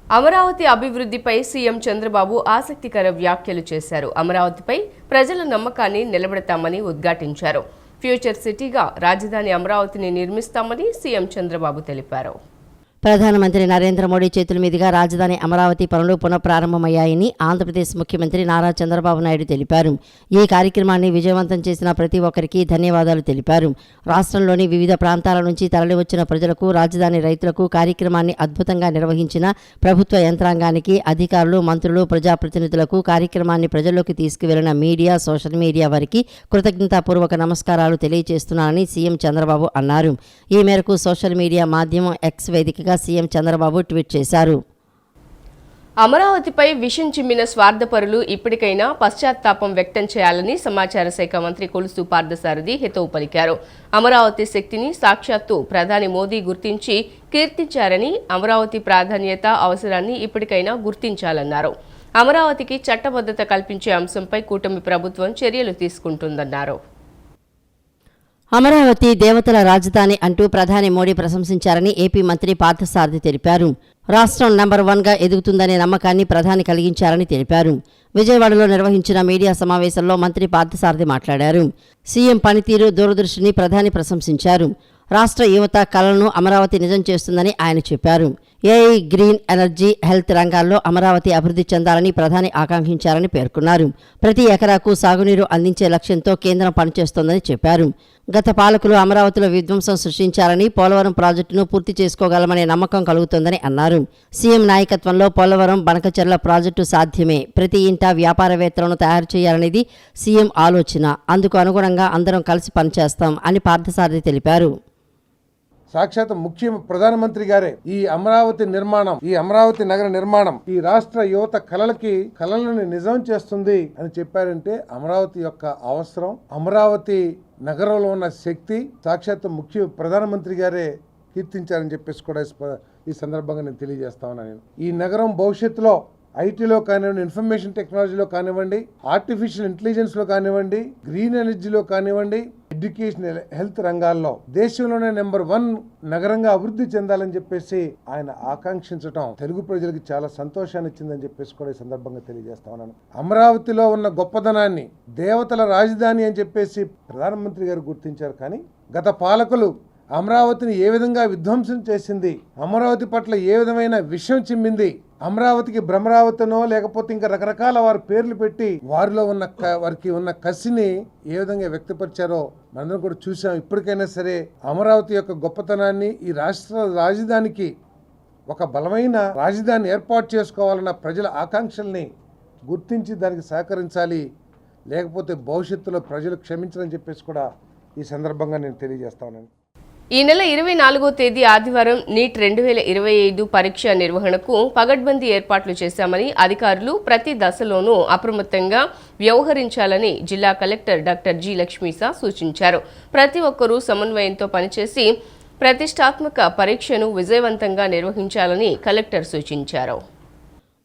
అమరావతి అభివృద్ధిపై సీఎం చంద్రబాబు ఆసక్తికర వ్యాఖ్యలు చేశారు. అమరావతిపై ప్రజల నమ్మకాన్ని నిలబెడతామని ఉద్ఘాటించారు. ఫ్యూచర్ సిటీగా రాజధాని అమరావతిని నిర్మిస్తామని సీఎం చంద్రబాబు తెలిపారు. ప్రధానమంత్రి నరేంద్ర మోడీ చేతుల మీదుగా రాజధాని అమరావతి పనులు పునఃప్రారంభమయ్యాయని ఆంధ్రప్రదేశ్ ముఖ్యమంత్రి నారా చంద్రబాబు నాయుడు తెలిపారు. ఈ కార్యక్రమాన్ని విజయవంతం చేసిన ప్రతి ఒక్కరికి ధన్యవాదాలు తెలిపారు. రాష్ట్రంలోని వివిధ ప్రాంతాల నుంచి తరలివచ్చిన ప్రజలకు, రాజధాని రైతులకు కార్యక్రమాన్ని అద్భుతంగా నిర్వహించిన ప్రభుత్వ యంత్రాంగానికి, అధికారులు, మంత్రులు, ప్రజాప్రతినిధులకు, కార్యక్రమాన్ని ప్రజల్లోకి తీసుకువెళ్లిన మీడియా, సోషల్ మీడియా వారికి కృతజ్ఞతాపూర్వక నమస్కారాలు తెలియజేస్తున్నానని సీఎం చంద్రబాబు అన్నారు. ఈ మేరకు సోషల్ మీడియా మాధ్యమం ఎక్స్ వేదికగా సీఎం చంద్రబాబు ట్వీట్ చేశారు. అమరావతిపై విషం చిమ్మిన స్వార్థపరులు ఇప్పటికైనా పశ్చాత్తాపం వ్యక్తం చేయాలని సమాచార శాఖ మంత్రి కొలుసు పార్థసారథి హితవు పలికారు. అమరావతి శక్తిని సాక్షాత్తు ప్రధాని మోదీ గుర్తించి కీర్తించారని, అమరావతి ప్రాధాన్యత, అవసరాన్ని ఇప్పటికైనా గుర్తించాలన్నారు. అమరావతికి చట్టబద్ధత కల్పించే అంశంపై కూటమి ప్రభుత్వం చర్యలు తీసుకుంటుందన్నారు. అమరావతి దేవతల రాజధాని అంటూ ప్రధాని మోడీ ప్రశంసించారని ఏపీ మంత్రి పార్థసారథి తెలిపారు. రాష్ట్రం నంబర్ 1గా ఎదుగుతుందనే నమ్మకాన్ని ప్రధాని కలిగించారని తెలిపారు. విజయవాడలో నిర్వహించిన మీడియా సమావేశంలో మంత్రి పార్థసారథి మాట్లాడారు. సీఎం పనితీరు, దూరదృష్టిని ప్రధాని ప్రశంసించారు. రాష్ట్ర యువత కళలను అమరావతి నిజం చేస్తుందని ఆయన చెప్పారు. ఏఐ, గ్రీన్ ఎనర్జీ, హెల్త్ రంగాల్లో అమరావతి అభివృద్ధి చెందాలని ప్రధాని ఆకాంక్షించారని పేర్కొన్నారు. ప్రతి ఎకరాకు సాగునీరు అందించే లక్ష్యంతో కేంద్రం పనిచేస్తోందని చెప్పారు. గత పాలకులు అమరావతిలో విధ్వంసం సృష్టించారని, పోలవరం ప్రాజెక్టును పూర్తి చేసుకోగలమనే నమ్మకం కలుగుతోందని అన్నారు. సీఎం నాయకత్వంలో పోలవరం, బనకచెర్ల ప్రాజెక్టు సాధ్యమే. ప్రతి ఇంటా వ్యాపారవేత్తలను తయారు చేయాలనేది సీఎం ఆలోచన. అందుకు అనుగుణంగా అందరం కలిసి పనిచేస్తాం అని పార్థసారథి తెలిపారు. సాక్షాత్ ప్రధానమంత్రి గారే ఈ అమరావతి నిర్మాణం, ఈ అమరావతి నగర నిర్మాణం ఈ రాష్ట్ర యువత కళలను నిజం చేస్తుంది అని చెప్పారంటే అమరావతి యొక్క అవసరం, అమరావతి నగరంలో ఉన్న శక్తి సాక్షాత్ ప్రధానమంత్రి గారే కీర్తించారని చెప్పేసి కూడా ఈ సందర్భంగా నేను తెలియజేస్తా ఉన్నాను. ఈ నగరం భవిష్యత్తులో ఐటీలో కానివ్వండి, ఇన్ఫర్మేషన్ టెక్నాలజీలో కానివ్వండి, ఆర్టిఫిషియల్ ఇంటెలిజెన్స్లో కానివ్వండి, గ్రీన్ ఎనర్జీలో కానివ్వండి, ఎడ్యుకేషన్, హెల్త్ రంగాల్లో దేశంలోనే నెంబర్ 1 నగరంగా అభివృద్ధి చెందాలని చెప్పేసి ఆయన ఆకాంక్షించడం తెలుగు ప్రజలకు చాలా సంతోషాన్ని ఇచ్చిందని చెప్పేసి కూడా ఈ సందర్భంగా తెలియజేస్తా ఉన్నాను. అమరావతిలో ఉన్న గొప్పదనాన్ని, దేవతల రాజధాని అని చెప్పేసి ప్రధానమంత్రి గారు గుర్తించారు. కానీ గత పాలకులు అమరావతిని ఏ విధంగా విధ్వంసం చేసింది, అమరావతి పట్ల ఏ విధమైన విషయం చిమ్మింది, అమరావతికి భ్రమరావతినో లేకపోతే ఇంకా రకరకాల వారి పేర్లు పెట్టి వారికి ఉన్న కసిని ఏ విధంగా వ్యక్తపరిచారో మనందరం కూడా చూసాం. ఇప్పటికైనా సరే అమరావతి యొక్క గొప్పతనాన్ని, ఈ రాష్ట్ర రాజధానికి ఒక బలమైన రాజధాని ఏర్పాటు చేసుకోవాలన్న ప్రజల ఆకాంక్షల్ని గుర్తించి దానికి సహకరించాలి. లేకపోతే భవిష్యత్తులో ప్రజలు క్షమించాలని చెప్పేసి కూడా ఈ సందర్భంగా నేను తెలియజేస్తా ఉన్నాను. ఈ నెల 24వ తేదీ ఆదివారం నీట్ 2025 పరీక్ష నిర్వహణకు పగడ్బందీ ఏర్పాట్లు చేశామని, అధికారులు ప్రతి దశలోనూ అప్రమత్తంగా వ్యవహరించాలని జిల్లా కలెక్టర్ డాక్టర్ జి లక్ష్మీసా సూచించారు. ప్రతి ఒక్కరూ సమన్వయంతో పనిచేసి ప్రతిష్టాత్మక పరీక్షను విజయవంతంగా నిర్వహించాలని కలెక్టర్ సూచించారు.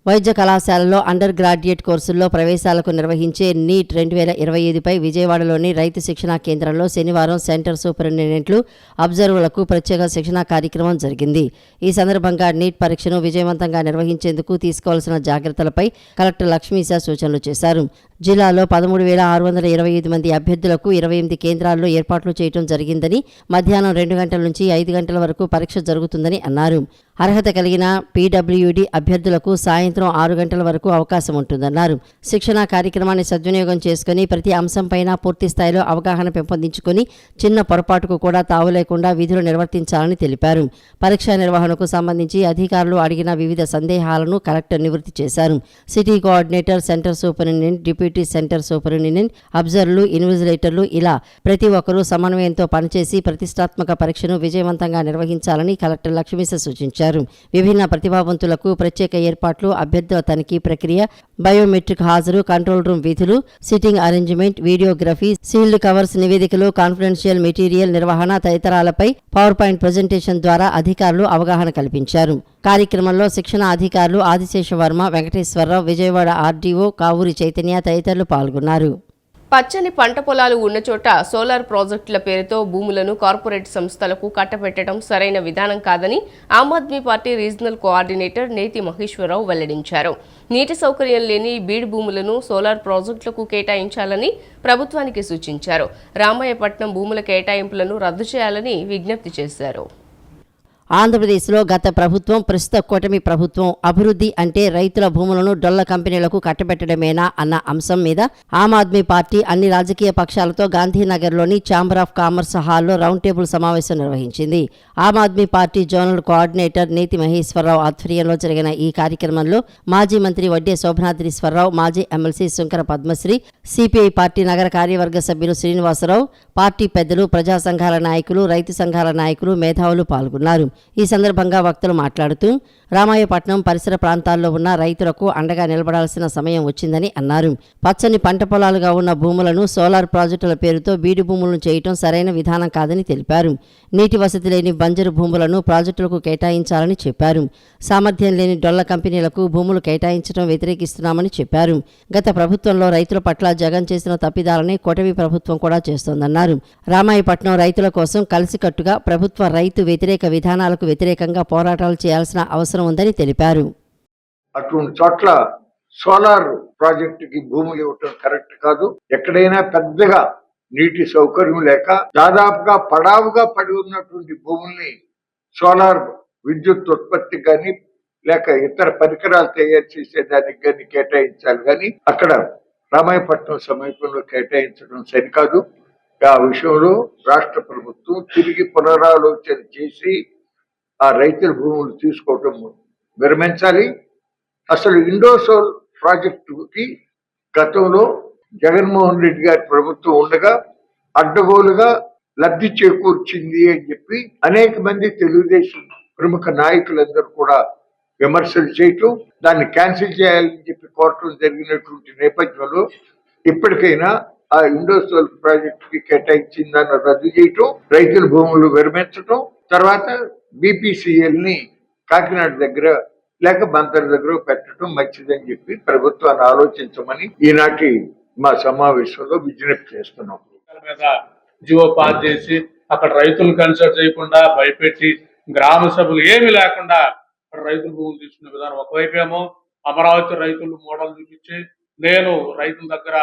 వైద్య కళాశాలలో అండర్ గ్రాడ్యుయేట్ కోర్సుల్లో ప్రవేశాలకు నిర్వహించే నీట్ 2025పై విజయవాడలోని రైతు శిక్షణా కేంద్రంలో శనివారం సెంటర్ సూపరింటెండెంట్లు, అబ్జర్వర్లకు ప్రత్యేక శిక్షణా కార్యక్రమం జరిగింది. ఈ సందర్భంగా నీట్ పరీక్షను విజయవంతంగా నిర్వహించేందుకు తీసుకోవాల్సిన జాగ్రత్తలపై కలెక్టర్ లక్ష్మీశా సూచనలు చేశారు. జిల్లాలో 13,625 మంది అభ్యర్థులకు 28 కేంద్రాల్లో ఏర్పాట్లు చేయడం జరిగిందని, మధ్యాహ్నం 2 గంటల నుంచి 5 గంటల వరకు పరీక్ష జరుగుతుందని అన్నారు. అర్హత కలిగిన పీడబ్ల్యూడీ అభ్యర్థులకు సాయంత్రం 6 గంటల వరకు అవకాశం ఉంటుందన్నారు. శిక్షణా కార్యక్రమాన్ని సద్వినియోగం చేసుకుని ప్రతి అంశంపైన పూర్తి స్థాయిలో అవగాహన పెంపొందించుకుని చిన్న పొరపాటుకు కూడా తావు లేకుండా విధులు నిర్వర్తించాలని తెలిపారు. పరీక్షా నిర్వహణకు సంబంధించి అధికారులు అడిగిన వివిధ సందేహాలను కలెక్టర్ నివృత్తి చేశారు. City coordinator, centre superintendent, deputy centre superintendent, అబ్జర్వర్లు, ఇన్విజిలేటర్లు ఇలా ప్రతి ఒక్కరూ సమన్వయంతో పనిచేసి ప్రతిష్టాత్మక పరీక్షను విజయవంతంగా నిర్వహించాలని కలెక్టర్ లక్ష్మీశ సూచించారు. విభిన్న ప్రతిభావంతులకు ప్రత్యేక ఏర్పాట్లు, అభ్యర్థుల తనిఖీ ప్రక్రియ, బయోమెట్రిక్ హాజరు, కంట్రోల్ రూమ్ విధులు, sitting arrangement, videography, sealed covers నివేదికలు, కాన్ఫిడెన్షియల్ మెటీరియల్ నిర్వహణ తదితరాలపై పవర్ పాయింట్ ప్రజెంటేషన్ ద్వారా అధికారులు అవగాహన కల్పించారు. కార్యక్రమంలో శిక్షణ అధికారులు ఆదిశేష వర్మ, వెంకటేశ్వరరావు, విజయవాడ ఆర్డీఓ కావూరి చైతన్య తదితరులు పాల్గొన్నారు. పచ్చని పంట పొలాలు ఉన్న చోట సోలార్ ప్రాజెక్టుల పేరుతో భూములను కార్పొరేట్ సంస్థలకు కట్టబెట్టడం సరైన విధానం కాదని Aam Aadmi party regional coordinator నేతి మహేశ్వరరావు వెల్లడించారు. నీటి సౌకర్యం లేని బీడు భూములను సోలార్ ప్రాజెక్టులకు కేటాయించాలని ప్రభుత్వానికి సూచించారు. రామాయపట్నం భూముల కేటాయింపులను రద్దు చేయాలని విజ్ఞప్తి చేశారు. ఆంధ్రప్రదేశ్లో గత ప్రభుత్వం, ప్రస్తుత కూటమి ప్రభుత్వం అభివృద్ధి అంటే రైతుల భూములను డొల్ల కంపెనీలకు కట్టబెట్టడమేనా అన్న అంశం మీద ఆమ్ ఆద్మీ పార్టీ అన్ని రాజకీయ పక్షాలతో గాంధీనగర్లోని ఛాంబర్ ఆఫ్ కామర్స్ హాల్లో రౌండ్ టేబుల్ సమావేశం నిర్వహించింది. Aam Aadmi party zonal coordinator నేతి మహేశ్వరరావు ఆధ్వర్యంలో జరిగిన ఈ కార్యక్రమంలో మాజీ మంత్రి వడ్డే శోభనాద్రీశ్వరరావు, మాజీ MLC Shankara Padmasri, CPI party నగర కార్యవర్గ సభ్యులు శ్రీనివాసరావు, పార్టీ పెద్దలు, ప్రజా సంఘాల నాయకులు, రైతు సంఘాల నాయకులు, మేధావులు పాల్గొన్నారు. ఈ సందర్భంగా వక్తలు మాట్లాడుతూ రామాయపట్నం పరిసర ప్రాంతాల్లో ఉన్న రైతులకు అండగా నిలబడాల్సిన సమయం వచ్చిందని అన్నారు. పచ్చని పంట పొలాలుగా ఉన్న భూములను సోలార్ ప్రాజెక్టుల పేరుతో బీడు భూములను చేయటం సరైన విధానం కాదని తెలిపారు. నీటి వసతి లేని బంజరు భూములను ప్రాజెక్టులకు కేటాయించాలని చెప్పారు. సామర్థ్యం లేని డొల్ల కంపెనీలకు భూములు కేటాయించడం వ్యతిరేకిస్తున్నామని చెప్పారు. గత ప్రభుత్వంలో రైతుల పట్ల జగన్ చేసిన తప్పిదాలని కూటమి ప్రభుత్వం కూడా చేస్తోందన్నారు. రామాయపట్నం రైతుల కోసం కలిసికట్టుగా ప్రభుత్వ రైతు వ్యతిరేక విధానాలకు వ్యతిరేకంగా పోరాటాలు చేయాల్సిన అవసరం ఉందని తెలిపారు. అటువంటి చోట్ల సోలార్ ప్రాజెక్టుకి భూములు ఇవ్వటం కరెక్ట్ కాదు. ఎక్కడైనా పెద్దగా నీటి సౌకర్యం లేక దాదాపుగా పడావుగా పడి ఉన్నటువంటి భూముల్ని సోలార్ విద్యుత్ ఉత్పత్తి కానీ లేక ఇతర పరికరాలు తయారు చేసేదానికి కానీ కేటాయించాలి. కానీ అక్కడ రామాయపట్నం సమీపంలో కేటాయించడం సరికాదు. ఆ విషయంలో రాష్ట్ర ప్రభుత్వం తిరిగి పునరాలోచన చేసి ఆ రైతుల భూములు తీసుకోవటం విరమించాలి. అసలు ఇండోసోల్ ప్రాజెక్టుకి గతంలో జగన్మోహన్ రెడ్డి గారి ప్రభుత్వం ఉండగా అడ్డగోలుగా లబ్ధి చేకూర్చింది అని చెప్పి అనేక మంది తెలుగుదేశం ప్రముఖ నాయకులందరూ కూడా విమర్శలు చేయటం, దాన్ని క్యాన్సిల్ చేయాలని చెప్పి కోరటం జరిగినటువంటి నేపథ్యంలో ఇప్పటికైనా ఆ ఇండోసోల్ ప్రాజెక్టుకి కేటాయించిన దాన్ని రద్దు చేయటం, రైతుల భూములు విరమించటం, తర్వాత BPCL ని కాకినాడ దగ్గర లేక బందర్ దగ్గర పెట్టడం మంచిదని చెప్పి ప్రభుత్వాన్ని ఆలోచించమని ఈనాటి మా సమావేశంలో విజ్ఞప్తి చేస్తున్నాం. మీద జియో పాస్ చేసి అక్కడ రైతులను కన్సల్ట్ చేయకుండా భయపెట్టి గ్రామ సభలు ఏమి లేకుండా రైతుల భూములు తీసుకునే విధానం. ఒకవైపేమో అమరావతి రైతులు మోడల్ చూపించి నేను రైతుల దగ్గర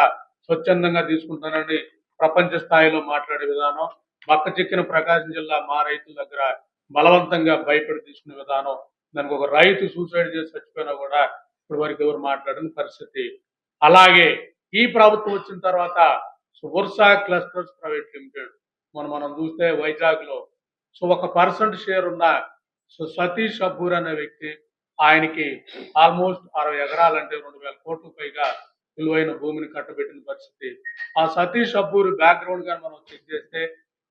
స్వచ్ఛందంగా తీసుకుంటానని ప్రపంచ స్థాయిలో మాట్లాడే విధానం, పక్క చిక్కిన ప్రకాశం జిల్లా మా రైతుల దగ్గర బలవంతంగా భయపడి తీసుకునే విధానం. దానికి ఒక రైతు సూసైడ్ చేసి చచ్చిపోయినా కూడా ఇప్పుడు వరకు ఎవరు మాట్లాడిన పరిస్థితి. అలాగే ఈ ప్రభుత్వం వచ్చిన తర్వాత వర్షా క్లస్టర్స్ ప్రైవేట్ లిమిటెడ్ మనం చూస్తే వైజాగ్ లో 1% షేర్ ఉన్న సతీష్ అబ్బూర్ అనే వ్యక్తి, ఆయనకి ఆల్మోస్ట్ 60 ఎకరాలంటే 2,000 కోట్ల పైగా విలువైన భూమిని కట్టబెట్టిన పరిస్థితి. ఆ సతీష్ అబ్బూర్ బ్యాక్గ్రౌండ్ గా మనం చెక్ చేస్తే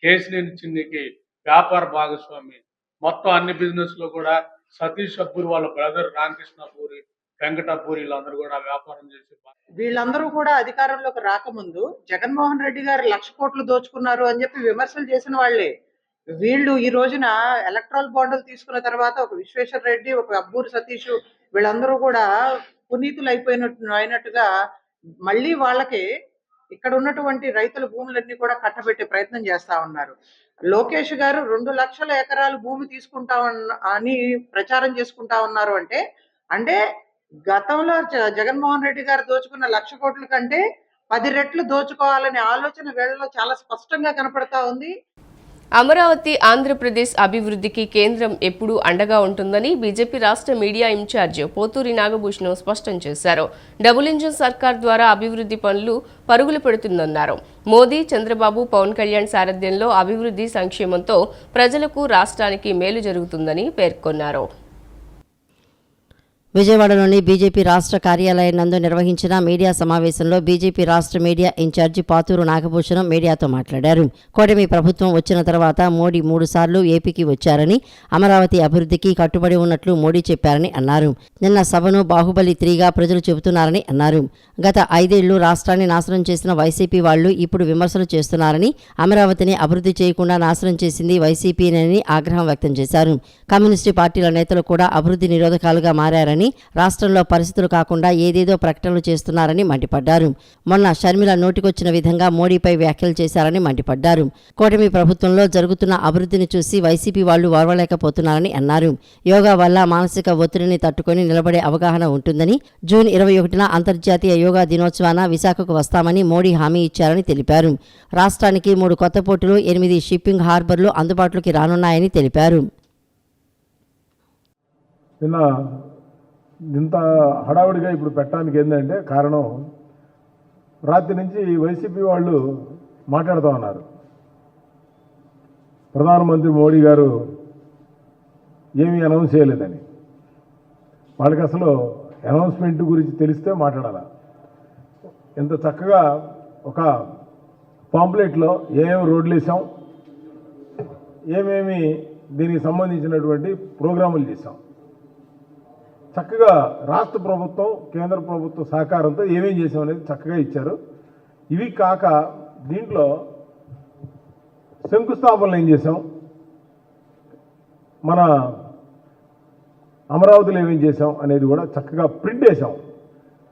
కేసినేని చిన్నికి వ్యాపార భాగస్వామి, మొత్తం అన్ని బిజినెస్ లో కూడా సతీష్ అబ్బూరి వాళ్ళ బ్రదర్ రామకృష్ణ అబ్బూరి, వెంకట అబ్బూరి వీళ్ళందరూ కూడా వ్యాపారం చేసి, వీళ్ళందరూ కూడా అధికారంలోకి రాకముందు జగన్మోహన్ రెడ్డి గారు 1,00,000 కోట్లు దోచుకున్నారు అని చెప్పి విమర్శలు చేసిన వాళ్లే వీళ్ళు. ఈ రోజున ఎలక్ట్రల్ బాండ్లు తీసుకున్న తర్వాత ఒక విశ్వేశ్వర రెడ్డి, ఒక అబ్బూరి సతీష్ వీళ్ళందరూ కూడా పునీతులు అయినట్టుగా మళ్ళీ వాళ్ళకి ఇక్కడ ఉన్నటువంటి రైతుల భూములన్నీ కూడా కట్టబెట్టే ప్రయత్నం చేస్తా ఉన్నారు. లోకేష్ గారు 2 లక్షల ఎకరాలు భూమి తీసుకుంటా అని ప్రచారం చేసుకుంటా ఉన్నారు. అంటే గతంలో జగన్మోహన్ రెడ్డి గారు దోచుకున్న 1,00,000 కోట్ల కంటే 10 రెట్లు దోచుకోవాలనే ఆలోచన వీళ్ళలో చాలా స్పష్టంగా కనపడతా ఉంది. అమరావతి ఆంధ్రప్రదేశ్ అభివృద్ధికి కేంద్రం ఎప్పుడూ అండగా ఉంటుందని బీజేపీ రాష్ట్ర మీడియా ఇన్ఛార్జ్ పోతూరి నాగభూషణం స్పష్టం చేశారు. డబుల్ ఇంజిన్ సర్కార్ ద్వారా అభివృద్ధి పనులు పరుగులు పెడుతుందన్నారు. మోదీ, చంద్రబాబు, పవన్ కళ్యాణ్ సారథ్యంలో అభివృద్ధి సంక్షేమంతో ప్రజలకు, రాష్ట్రానికి మేలు జరుగుతుందని పేర్కొన్నారు. విజయవాడలోని బీజేపీ రాష్ట్ర కార్యాలయం నందు నిర్వహించిన మీడియా సమావేశంలో బీజేపీ రాష్ట్ర మీడియా ఇన్ఛార్జి పాతూరు నాగభూషణం మీడియాతో మాట్లాడారు. కూటమి ప్రభుత్వం వచ్చిన తర్వాత మోడీ 3 సార్లు ఏపీకి వచ్చారని, అమరావతి అభివృద్ధికి కట్టుబడి ఉన్నట్లు మోడీ చెప్పారని అన్నారు. నిన్న సభను బాహుబలి 3గా ప్రజలు చెబుతున్నారని అన్నారు. గత 5 ఏళ్లు రాష్ట్రాన్ని నాశనం చేసిన వైసీపీ వాళ్లు ఇప్పుడు విమర్శలు చేస్తున్నారని, అమరావతిని అభివృద్ధి చేయకుండా నాశనం చేసింది వైసీపీనని ఆగ్రహం వ్యక్తం చేశారు. కమ్యూనిస్టు పార్టీల నేతలు కూడా అభివృద్ధి నిరోధకాలుగా మారారని చేస్తున్నారని, రాష్ట్రంలో పరిస్థితులు కాకుండా ఏదేదో ప్రకటనలు చేస్తున్నారని మండిపడ్డారు. మొన్న షర్మిల నోటికొచ్చిన విధంగా మోడీపై వ్యాఖ్యలు చేశారని మండిపడ్డారు. కూటమి ప్రభుత్వంలో జరుగుతున్న అభివృద్ధిని చూసి వైసీపీ వాళ్లు ఓర్వలేకపోతున్నారని అన్నారు. యోగా వల్ల మానసిక ఒత్తిడిని తట్టుకొని నిలబడే అవగాహన ఉంటుందని, జూన్ 21న అంతర్జాతీయ యోగా దినోత్సవాన విశాఖకు వస్తామని మోడీ హామీ ఇచ్చారని తెలిపారు. రాష్ట్రానికి 3 కొత్త పోర్టులు, 8 షిప్పింగ్ హార్బర్లు అందుబాటులోకి రానున్నాయని తెలిపారు. నిన్న ఇంత హడావుడిగా ఇప్పుడు పెట్టడానికి ఏంటంటే కారణం, రాత్రి నుంచి వైసీపీ వాళ్ళు మాట్లాడుతూ ఉన్నారు. ప్రధానమంత్రి మోడీ గారు ఏమీ అనౌన్స్ చేయలేదని. వాళ్ళకి అసలు అనౌన్స్మెంట్ గురించి తెలిస్తే మాట్లాడాల. ఎంత చక్కగా ఒక పాంప్లెట్లో ఏమేమి రోడ్లు వేసాం, ఏమేమి దీనికి సంబంధించినటువంటి ప్రోగ్రాములు చేశాం, చక్కగా రాష్ట్ర ప్రభుత్వం కేంద్ర ప్రభుత్వ సహకారంతో ఏమేం చేసాం అనేది చక్కగా ఇచ్చారు. ఇవి కాక దీంట్లో శంకుస్థాపనలు ఏం చేసాం, మన అమరావతిలో ఏమేం చేసాం అనేది కూడా చక్కగా ప్రింట్ వేసాం.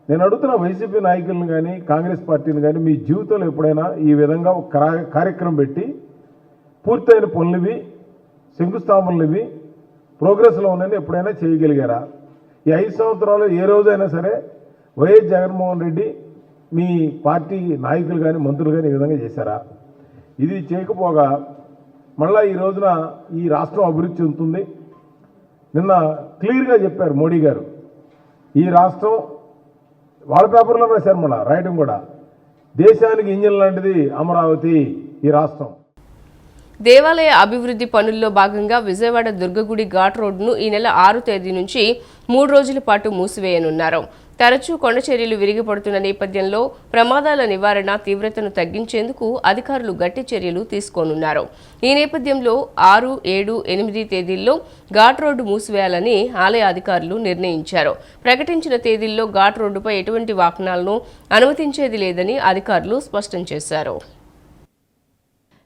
నేను అడుగుతున్న వైసీపీ నాయకులను కానీ కాంగ్రెస్ పార్టీని కానీ, మీ జీవితంలో ఎప్పుడైనా ఈ విధంగా ఒక కార్యక్రమం పెట్టి పూర్తయిన పనులువి, శంకుస్థాపనలువి, ప్రోగ్రెస్లో ఉన్నాయని ఎప్పుడైనా చేయగలిగారా? ఈ 5 సంవత్సరాలు ఏ రోజైనా సరే వైఎస్ జగన్మోహన్ రెడ్డి మీ పార్టీ నాయకులు కానీ మంత్రులు కానీ ఈ విధంగా చేశారా? ఇది చేయకపోగా మళ్ళీ ఈ రోజున ఈ రాష్ట్రం అభివృద్ధి చెందుతుంది. నిన్న క్లియర్గా చెప్పారు మోడీ గారు, ఈ రాష్ట్రం వాళ్ళ పేపర్లో రాశారు, మళ్ళీ రాయడం కూడా, దేశానికి ఇంజిన్ లాంటిది అమరావతి ఈ రాష్ట్రం. దేవాలయ అభివృద్ధి పనుల్లో భాగంగా విజయవాడ దుర్గగుడి ఘాట్ రోడ్డును ఈ నెల 6 తేదీ నుంచి 3 రోజుల పాటు మూసివేయనున్నారు. తరచూ కొండచర్యలు విరిగిపడుతున్న నేపథ్యంలో ప్రమాదాల నివారణ తీవ్రతను తగ్గించేందుకు అధికారులు గట్టి చర్యలు తీసుకోనున్నారు. ఈ నేపథ్యంలో 6, 7, 8 తేదీల్లో ఘాట్ రోడ్డు మూసివేయాలని ఆలయ అధికారులు నిర్ణయించారు. ప్రకటించిన తేదీల్లో ఘాట్ రోడ్డుపై ఎటువంటి వాహనాలను అనుమతించేది లేదని అధికారులు స్పష్టం చేశారు.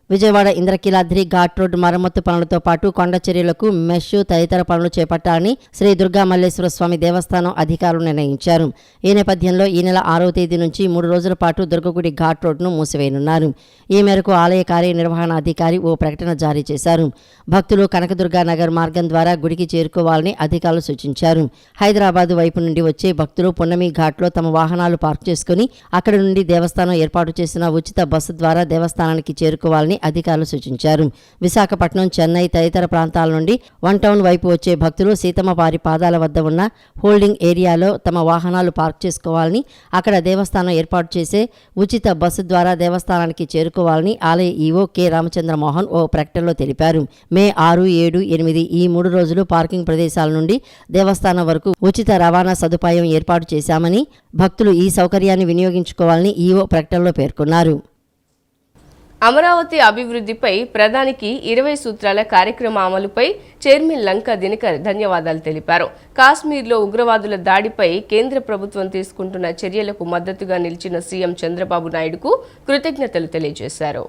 విజయవాడ ఇంద్రకీలాద్రి ఘాట్ రోడ్డు మరమ్మతు పనులతో పాటు కొండ చర్యలకు మెష్ తదితర పనులు చేపట్టాలని శ్రీ దుర్గా మల్లేశ్వర స్వామి దేవస్థానం అధికారులు నిర్ణయించారు. ఈ నేపథ్యంలో ఈ నెల 6వ తేదీ నుంచి 3 రోజుల పాటు దుర్గగుడి ఘాట్ రోడ్డును మూసివేయనున్నారు. ఈ మేరకు ఆలయ కార్యనిర్వహణాధికారి ఓ ప్రకటన జారీ చేశారు. భక్తులు కనకదుర్గా నగర్ మార్గం ద్వారా గుడికి చేరుకోవాలని అధికారులు సూచించారు. హైదరాబాద్ వైపు నుండి వచ్చే భక్తులు పున్నమి ఘాట్లో తమ వాహనాలు పార్క్ చేసుకుని అక్కడి నుండి దేవస్థానం ఏర్పాటు చేసిన ఉచిత బస్సు ద్వారా దేవస్థానానికి చేరుకోవాలని అధికారులు సూచించారు. విశాఖపట్నం, చెన్నై తదితర ప్రాంతాల నుండి 1 టౌన్ వైపు వచ్చే భక్తులు సీతమ్మవారి పాదాల వద్ద ఉన్న హోల్డింగ్ ఏరియాలో తమ వాహనాలు పార్క్ చేసుకోవాలని, అక్కడ దేవస్థానం ఏర్పాటు చేసే ఉచిత బస్సు ద్వారా దేవస్థానానికి చేరుకోవాలని ఆలయ ఈవో కె రామచంద్ర మోహన్ ఓ ప్రకటనలో తెలిపారు. మే 6, 7, 8 ఈ 3 రోజులు పార్కింగ్ ప్రదేశాల నుండి దేవస్థానం వరకు ఉచిత రవాణా సదుపాయం ఏర్పాటు చేశామని, భక్తులు ఈ సౌకర్యాన్ని వినియోగించుకోవాలని ఈవో ప్రకటనలో పేర్కొన్నారు. అమరావతి అభివృద్ధిపై ప్రధానికి 20 సూత్రాల కార్యక్రమ అమలుపై చైర్మన్ లంకా దినకర్ ధన్యవాదాలు తెలిపారు. కాశ్మీర్లో ఉగ్రవాదుల దాడిపై కేంద్ర ప్రభుత్వం తీసుకుంటున్న చర్యలకు మద్దతుగా నిలిచిన సీఎం చంద్రబాబు నాయుడుకు కృతజ్ఞతలు తెలియజేశారు.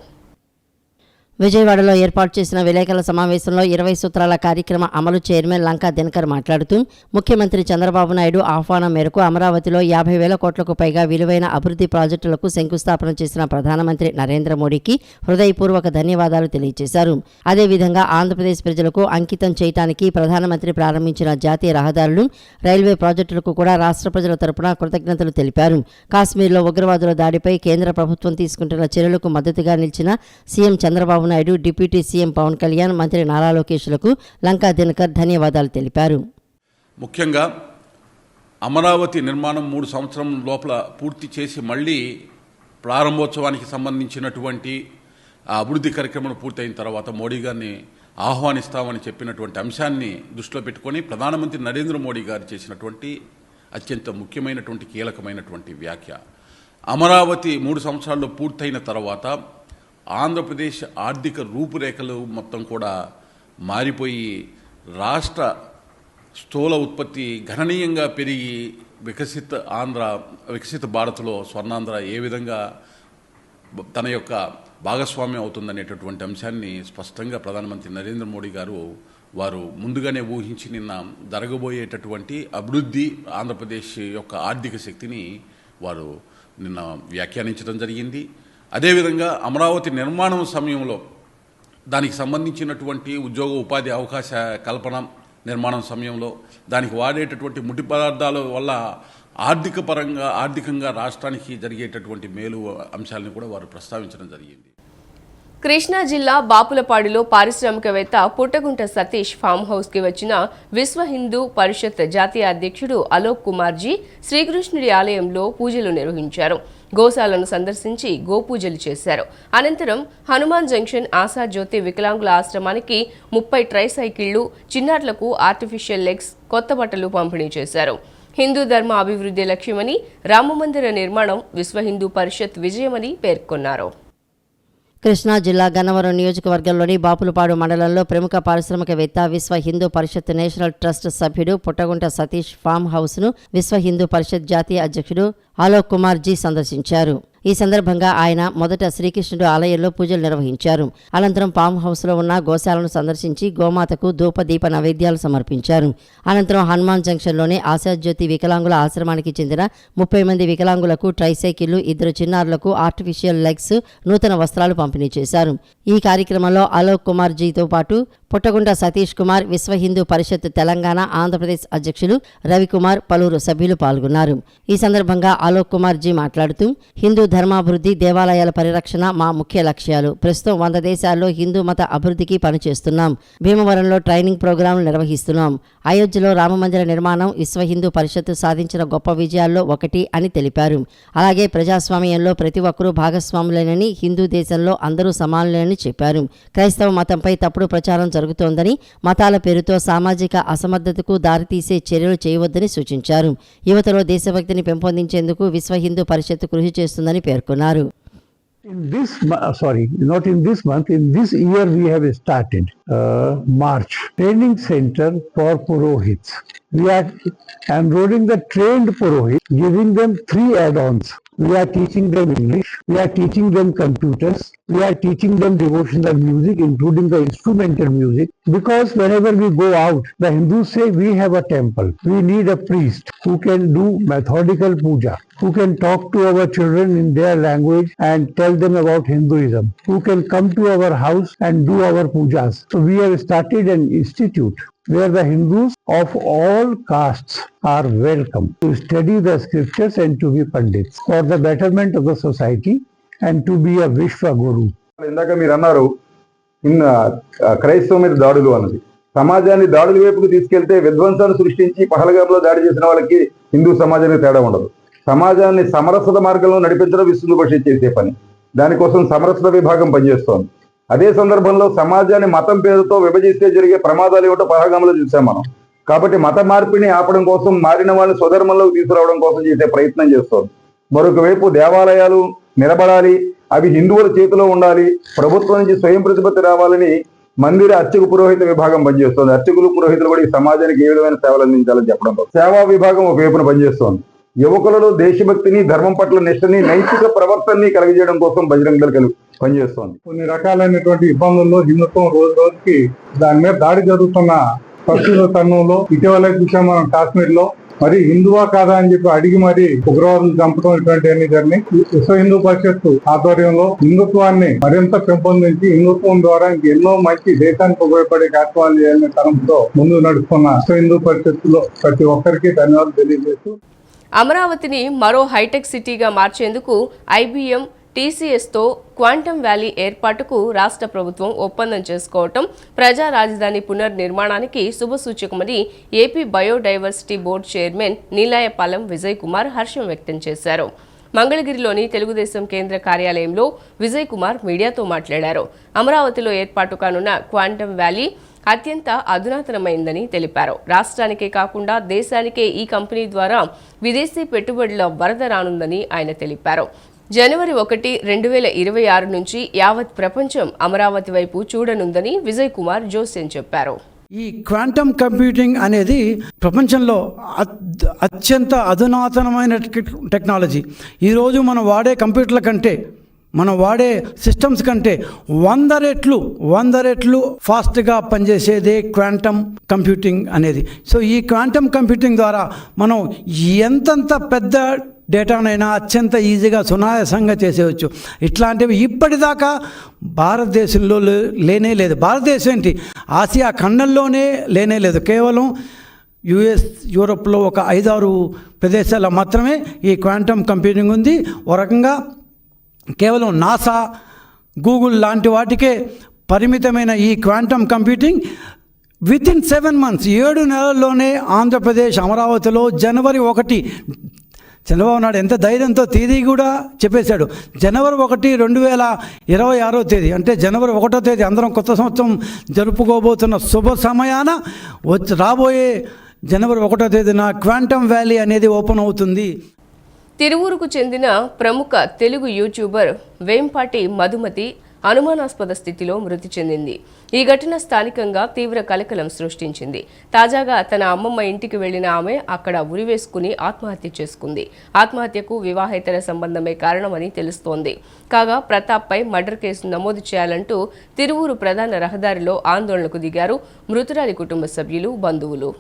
విజయవాడలో ఏర్పాటు చేసిన విలేకరుల సమావేశంలో 20 సూత్రాల కార్యక్రమ అమలు చైర్మన్ లంకా దినకర్ మాట్లాడుతూ, ముఖ్యమంత్రి చంద్రబాబు నాయుడు ఆహ్వానం మేరకు అమరావతిలో 50,000 కోట్లకు పైగా విలువైన అభివృద్ధి ప్రాజెక్టులకు శంకుస్థాపన చేసిన ప్రధానమంత్రి నరేంద్ర మోడీకి హృదయపూర్వక ధన్యవాదాలు తెలియజేశారు. అదేవిధంగా ఆంధ్రప్రదేశ్ ప్రజలకు అంకితం చేయడానికి ప్రధానమంత్రి ప్రారంభించిన జాతీయ రహదారులు, రైల్వే ప్రాజెక్టులకు కూడా రాష్ట్ర ప్రజల తరపున కృతజ్ఞతలు తెలిపారు. కాశ్మీర్లో ఉగ్రవాదుల దాడిపై కేంద్ర ప్రభుత్వం తీసుకుంటున్న చర్యలకు మద్దతుగా నిలిచిన CM Chandrababu Naidu, deputy CM Pawan Kalyan, మంత్రి నారా లోకేష్లకు లంకా దినకర్ ధన్యవాదాలు తెలిపారు. ముఖ్యంగా అమరావతి నిర్మాణం 3 సంవత్సరం లోపల పూర్తి చేసి మళ్ళీ ప్రారంభోత్సవానికి సంబంధించినటువంటి ఆ అభివృద్ధి కార్యక్రమం పూర్తయిన తర్వాత మోడీ గారిని ఆహ్వానిస్తామని చెప్పినటువంటి అంశాన్ని దృష్టిలో పెట్టుకొని ప్రధానమంత్రి నరేంద్ర మోడీ గారు చేసినటువంటి అత్యంత ముఖ్యమైనటువంటి కీలకమైనటువంటి వ్యాఖ్య, అమరావతి 3 సంవత్సరాల్లో పూర్తయిన తర్వాత ఆంధ్రప్రదేశ్ ఆర్థిక రూపురేఖలు మొత్తం కూడా మారిపోయి రాష్ట్ర స్థూల ఉత్పత్తి గణనీయంగా పెరిగి వికసిత భారత్లో స్వర్ణాంధ్ర ఏ విధంగా తన యొక్క భాగస్వామ్యం అవుతుందనేటటువంటి అంశాన్ని స్పష్టంగా ప్రధానమంత్రి నరేంద్ర మోడీ గారు వారు ముందుగానే ఊహించి నిన్న జరగబోయేటటువంటి అభివృద్ధి ఆంధ్రప్రదేశ్ యొక్క ఆర్థిక శక్తిని వారు నిన్న వ్యాఖ్యానించడం జరిగింది. అదేవిధంగా అమరావతి నిర్మాణం సమయంలో దానికి సంబంధించినటువంటి ఉద్యోగ ఉపాధి అవకాశ కల్పన నిర్మాణం సమయంలో దానికి వాడేటటువంటి ముడి పదార్థాల వల్ల ఆర్థికంగా రాష్ట్రానికి జరిగేటటువంటి మేలు అంశాలను కూడా వారు ప్రస్తావించడం జరిగింది. కృష్ణా జిల్లా బాపులపాడులో పారిశ్రామికవేత్త పుట్టగుంట సతీష్ ఫామ్ హౌస్ కి వచ్చిన విశ్వ హిందూ పరిషత్ జాతీయ అధ్యక్షుడు అలోక్ కుమార్జీ శ్రీకృష్ణుడి ఆలయంలో పూజలు నిర్వహించారు. గోశాలను సందర్శించి గోపూజలు చేశారు. అనంతరం హనుమాన్ జంక్షన్ ఆశాజ్యోతి వికలాంగుల ఆశ్రమానికి 30 ట్రైసైకిళ్లు, చిన్నారులకు ఆర్టిఫిషియల్ లెగ్స్, కొత్త బట్టలు పంపిణీ చేశారు. హిందూ ధర్మ అభివృద్ధి లక్ష్యమని, రామమందిర నిర్మాణం విశ్వ హిందూ పరిషత్ విజయమని పేర్కొన్నారు. కృష్ణా జిల్లా గన్నవరం నియోజకవర్గంలోని బాపులపాడు మండలంలో ప్రముఖ పారిశ్రామికవేత్త విశ్వ హిందూ పరిషత్ నేషనల్ ట్రస్ట్ సభ్యుడు పుట్టగుంట సతీష్ ఫామ్ హౌస్ను విశ్వ హిందూ పరిషత్ జాతీయ అధ్యక్షుడు అలోక్ కుమార్జీ సందర్శించారు. ఈ సందర్భంగా ఆయన మొదట శ్రీకృష్ణుడు ఆలయంలో పూజలు నిర్వహించారు. అనంతరం ఫామ్ హౌస్లో ఉన్న గోశాలను సందర్శించి గోమాతకు ధూపదీప నైవేద్యాలు సమర్పించారు. అనంతరం హనుమాన్ జంక్షన్లోని ఆశాజ్యోతి వికలాంగుల ఆశ్రమానికి చెందిన 30 మంది వికలాంగులకు ట్రైసైకిళ్లు, 2 చిన్నారులకు ఆర్టిఫిషియల్ లెగ్స్, నూతన వస్త్రాలు పంపిణీ చేశారు. ఈ కార్యక్రమంలో అలోక్ కుమార్జీతో పాటు పుట్టగుంట సతీష్ కుమార్, విశ్వ హిందూ పరిషత్ తెలంగాణ, ఆంధ్రప్రదేశ్ అధ్యక్షులు రవికుమార్, పలువురు సభ్యులు పాల్గొన్నారు. ఈ సందర్భంగా అలోక్ కుమార్జీ మాట్లాడుతూ హిందూ ధర్మాభివృద్ధి, దేవాలయాల పరిరక్షణ మా ముఖ్య లక్ష్యాలు. ప్రస్తుతం 100 దేశాల్లో హిందూ మత అభివృద్ధికి పనిచేస్తున్నాం. భీమవరంలో ట్రైనింగ్ ప్రోగ్రాంలు నిర్వహిస్తున్నాం. అయోధ్యలో రామమందిర నిర్మాణం విశ్వ హిందూ పరిషత్ సాధించిన గొప్ప విజయాల్లో ఒకటి అని తెలిపారు. అలాగే ప్రజాస్వామ్యంలో ప్రతి ఒక్కరూ భాగస్వాములేనని, హిందూ దేశంలో అందరూ సమానులేనని చెప్పారు. క్రైస్తవ మతంపై తప్పుడు ప్రచారం జరుగుతోందని, మతాల పేరుతో సామాజిక అసమర్థతకు దారితీసే చర్యలు చేయవద్దని సూచించారు. యువతలో దేశభక్తిని పెంపొందించేందుకు విశ్వ హిందూ పరిషత్ కృషి చేస్తుందని పేర్కొన్నారు. In this, not in this month, in this year we have started March training center for Purohits. We are enrolling the trained Purohits, giving them 3 add-ons. We are teaching them English, we are teaching them computers, we are teaching them devotional music, including the instrumental music. Because whenever we go out, the Hindus say we have a temple. We need a priest who can do methodical puja, who can talk to our children in their language and tell them about Hinduism, who can come to our house and do our pujas. So we have started an institute where the Hindus of all castes are welcome to study the scriptures and to be pandits for the betterment of the society and to be a Vishwa Guru. ఇందాక మీరు అన్నారు క్రైస్తవం మీద దాడులు అన్నది. సమాజాన్ని దాడుల వైపుకు తీసుకెళ్తే విధ్వంసాలు సృష్టించి పహల్గాంలో దాడి చేసిన వాళ్ళకి హిందూ సమాజానికి తేడా ఉండదు. సమాజాన్ని సమరసత మార్గంలో నడిపించడం విష్ణు పరిషత్ చేసే పని. దానికోసం సమరసత విభాగం పనిచేస్తోంది. అదే సందర్భంలో సమాజాన్ని మతం పేరుతో విభజిస్తే జరిగే ప్రమాదాలు ఏమిటో పహల్గాంలో చూసాం మనం. కాబట్టి మత మార్పిడిని ఆపడం కోసం, మారిన వాళ్ళని స్వధర్మంలోకి తీసుకురావడం కోసం చేసే ప్రయత్నం చేస్తోంది. మరొక వైపు దేవాలయాలు నిలబడాలి, అవి హిందువుల చేతిలో ఉండాలి, ప్రభుత్వం నుంచి స్వయం ప్రతిపత్తి రావాలని మందిర అర్చక పురోహిత విభాగం పనిచేస్తోంది. అర్చకులు, పురోహితులు కూడా ఈ సమాజానికి ఏ విధమైన సేవలు అందించాలని చెప్పడంతో సేవా విభాగం ఒక వైపున పనిచేస్తోంది. యువకులలో దేశభక్తిని, ధర్మం పట్ల నిష్ఠని, నైతిక ప్రవర్తనని కలిగజేయడం కోసం బజరంగ దళ్ పనిచేస్తోంది. కొన్ని రకాలైనటువంటి ఇబ్బందుల్లో హిందుత్వం రోజు రోజుకి దాని మీద దాడి జరుగుతున్న పరిస్థితుల తరుణంలో ఇటీవల చూసాం మనం కాశ్మీర్ లో. మరి హిందువా కాదా అని చెప్పి అడిగి మరి ఉగ్రవాదులు చంపడం ఇటువంటివన్నీ జరిగినాయి. విశ్వ హిందూ పరిషత్ ఆధ్వర్యంలో హిందుత్వాన్ని మరింత పెంపొందించి హిందుత్వం ద్వారా ఎన్నో మంచి దేశానికి ఉపయోగపడే కార్యక్రమాలు చేయాలనే తరంతో ముందుకు నడుస్తున్న విశ్వ హిందూ పరిషత్ లో ప్రతి ఒక్కరికి ధన్యవాదాలు తెలియజేస్తూ, అమరావతిని మరో హైటెక్ సిటీగా మార్చేందుకు ఐబీఎం, టీసీఎస్తో క్వాంటమ్ వ్యాలీ ఏర్పాటుకు రాష్ట్ర ప్రభుత్వం ఒప్పందం చేసుకోవటం ప్రజా రాజధాని పునర్నిర్మాణానికి శుభసూచకమని AP biodiversity board chairman Neelayapalem Vijay Kumar హర్షం వ్యక్తం చేశారు. మంగళగిరిలోని తెలుగుదేశం కేంద్ర కార్యాలయంలో విజయ్ కుమార్ మీడియాతో మాట్లాడారు. అమరావతిలో ఏర్పాటు కానున్న క్వాంటమ్ వ్యాలీ అత్యంత అధునాతనమైందని తెలిపారు. రాష్ట్రానికే కాకుండా దేశానికే ఈ కంపెనీ ద్వారా విదేశీ పెట్టుబడుల వరద రానుందని ఆయన తెలిపారు. జనవరి 1, 2026 నుంచి యావత్ ప్రపంచం అమరావతి వైపు చూడనుందని విజయ్ కుమార్ జోస్యం చెప్పారు. ఈ క్వాంటమ్ కంప్యూటింగ్ అనేది ప్రపంచంలో అత్యంత అధునాతనమైన టెక్నాలజీ. ఈరోజు మనం వాడే కంప్యూటర్ల కంటే మనం వాడే సిస్టమ్స్ కంటే 100 రెట్లు ఫాస్ట్గా పనిచేసేదే క్వాంటమ్ కంప్యూటింగ్ అనేది. సో ఈ క్వాంటమ్ కంప్యూటింగ్ ద్వారా మనం ఎంతంత పెద్ద డేటానైనా అత్యంత ఈజీగా సునాయాసంగా చేసేయచ్చు. ఇట్లాంటివి ఇప్పటిదాకా భారతదేశంలో లేనే లేదు. భారతదేశం ఏంటి, ఆసియా ఖండంలోనే లేనే లేదు. కేవలం యుఎస్, యూరోప్లో ఒక 5-6 ప్రదేశాల్లో మాత్రమే ఈ క్వాంటమ్ కంప్యూటింగ్ ఉంది. ఓ రకంగా కేవలం నాసా, గూగుల్ లాంటి వాటికే పరిమితమైన ఈ క్వాంటమ్ కంప్యూటింగ్ వితిన్ 7 months 7 నెలల్లోనే ఆంధ్రప్రదేశ్ అమరావతిలో జనవరి 1 చంద్రబాబు నాయుడు ఎంత ధైర్యంతో తేదీ కూడా చెప్పేశాడు. జనవరి 1, 2026 అంటే జనవరి 1 అందరం కొత్త సంవత్సరం జరుపుకోబోతున్న శుభ సమయాన రాబోయే జనవరి 1 క్వాంటమ్ వ్యాలీ అనేది ఓపెన్ అవుతుంది. తిరువూరుకు చెందిన ప్రముఖ తెలుగు యూట్యూబర్ వేంపాటి మధుమతి అనుమానాస్పద స్థితిలో మృతి చెందింది. ఈ ఘటన స్థానికంగా తీవ్ర కలకలం సృష్టించింది. తాజాగా తన అమ్మమ్మ ఇంటికి వెళ్లిన ఆమె అక్కడ ఉరివేసుకుని ఆత్మహత్య చేసుకుంది. ఆత్మహత్యకు వివాహేతర సంబంధమే కారణమని తెలుస్తోంది. కాగా ప్రతాప్పై మర్డర్ కేసు నమోదు చేయాలంటూ తిరువూరు ప్రధాన రహదారిలో ఆందోళనకు దిగారు మృతురాలి కుటుంబ సభ్యులు, బంధువులు.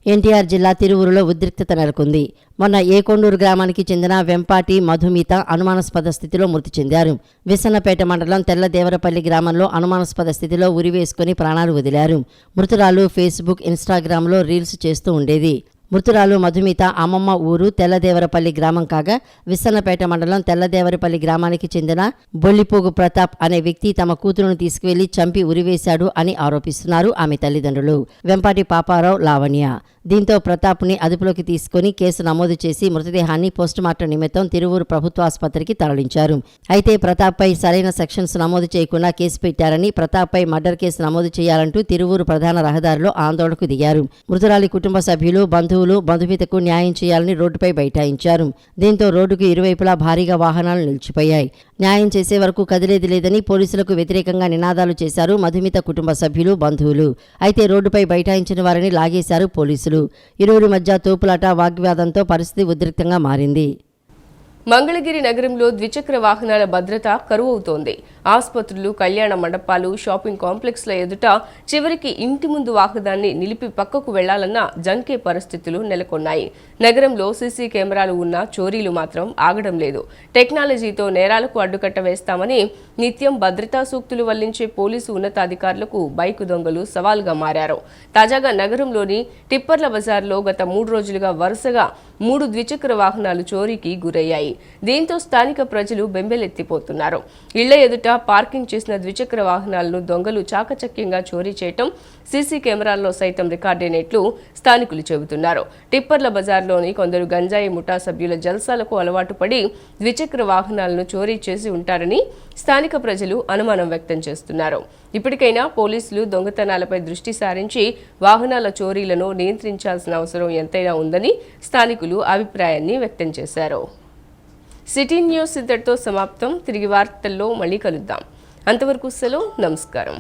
ఎన్టీఆర్ జిల్లా తిరువూరులో ఉద్రిక్తత నెలకొంది. మొన్న ఏకొండూరు గ్రామానికి చెందిన వెంపాటి మధుమిత అనుమానాస్పద స్థితిలో మృతి చెందారు. విసన్నపేట మండలం తెల్లదేవరపల్లి గ్రామంలో అనుమానాస్పద స్థితిలో ఉరివేసుకుని ప్రాణాలు వదిలారు. మృతురాలు ఫేస్బుక్, ఇన్స్టాగ్రామ్లో రీల్స్ చేస్తూ ఉండేది. మృతురాలు మధుమిత అమ్మమ్మ ఊరు తెల్లదేవరపల్లి గ్రామం కాగా విసన్నపేట మండలం తెల్లదేవరపల్లి గ్రామానికి చెందిన బొల్లిపోగు ప్రతాప్ అనే వ్యక్తి తమ కూతురును తీసుకువెళ్లి చంపి ఉరివేశాడు అని ఆరోపిస్తున్నారు ఆమె తల్లిదండ్రులు వెంపాటి పాపారావు, లావణ్య. దీంతో ప్రతాప్ని అదుపులోకి తీసుకుని కేసు నమోదు చేసి మృతదేహాన్ని పోస్టుమార్టం నిమిత్తం తిరువూరు ప్రభుత్వ ఆసుపత్రికి తరలించారు. అయితే ప్రతాప్పై సరైన సెక్షన్స్ నమోదు చేయకుండా కేసు పెట్టారని, ప్రతాప్పై మర్డర్ కేసు నమోదు చేయాలంటూ తిరువూరు ప్రధాన రహదారిలో ఆందోళనకు దిగారు. మృతురాలి కుటుంబ సభ్యులు, బంధువులు మధుమితకు న్యాయం చేయాలని రోడ్డుపై బైఠాయించారు. దీంతో రోడ్డుకు ఇరువైపులా భారీగా వాహనాలు నిలిచిపోయాయి. న్యాయం చేసే వరకు కదిలేది లేదని పోలీసులకు వ్యతిరేకంగా నినాదాలు చేశారు మధుమిత కుటుంబ సభ్యులు, బంధువులు. అయితే రోడ్డుపై బైఠాయించిన వారిని లాగేశారు పోలీసులు. ఇరువురి మధ్య తోపులాట, వాగ్వాదంతో పరిస్థితి ఉద్రిక్తంగా మారింది. మంగళగిరి నగరంలో ద్విచక్ర వాహనాల భద్రత కరువవుతోంది. ఆసుపత్రులు, కళ్యాణ మండపాలు, షాపింగ్ కాంప్లెక్స్ల ఎదుట చివరికి ఇంటి ముందు వాహనాన్ని నిలిపి పక్కకు వెళ్లాలన్న జంకే పరిస్థితులు నెలకొన్నాయి. నగరంలో సీసీ కెమెరాలు ఉన్నా చోరీలు మాత్రం ఆగడం లేదు. టెక్నాలజీతో నేరాలకు అడ్డుకట్ట వేస్తామని నిత్యం భద్రతా సూక్తులు వల్లించే పోలీసు ఉన్నతాధికారులకు బైకు దొంగలు సవాల్గా మారారు. తాజాగా నగరంలోని టిప్పర్ల బజార్లో గత 3 రోజులుగా వరుసగా 3 ద్విచక్ర వాహనాలు చోరీకి గురయ్యాయి. దీంతో స్థానిక ప్రజలు బెంబేలెత్తిపోతున్నారు. ఇళ్ల ఎదుట పార్కింగ్ చేసిన ద్విచక్ర వాహనాలను దొంగలు చాకచక్యంగా చోరీ చేయటం సీసీ కెమెరాల్లో సైతం రికార్డైనట్లు స్థానికులు చెబుతున్నారు. టిప్పర్ల బజార్లోని కొందరు గంజాయి ముఠా సభ్యుల జల్సాలకు అలవాటు పడి ద్విచక్ర వాహనాలను చోరీ చేసి ఉంటారని స్థానిక ప్రజలు అనుమానం వ్యక్తం చేస్తున్నారు. ఇప్పటికైనా పోలీసులు దొంగతనాలపై దృష్టి సారించి వాహనాల చోరీలను నియంత్రించాల్సిన అవసరం ఎంతైనా ఉందని స్థానికులు అభిప్రాయాన్ని వ్యక్తం చేశారు. సిటీ న్యూస్ ఇంతటితో సమాప్తం. తిరిగి వార్తల్లో మళ్ళీ కలుద్దాం. అంతవరకు సెలవు. నమస్కారం.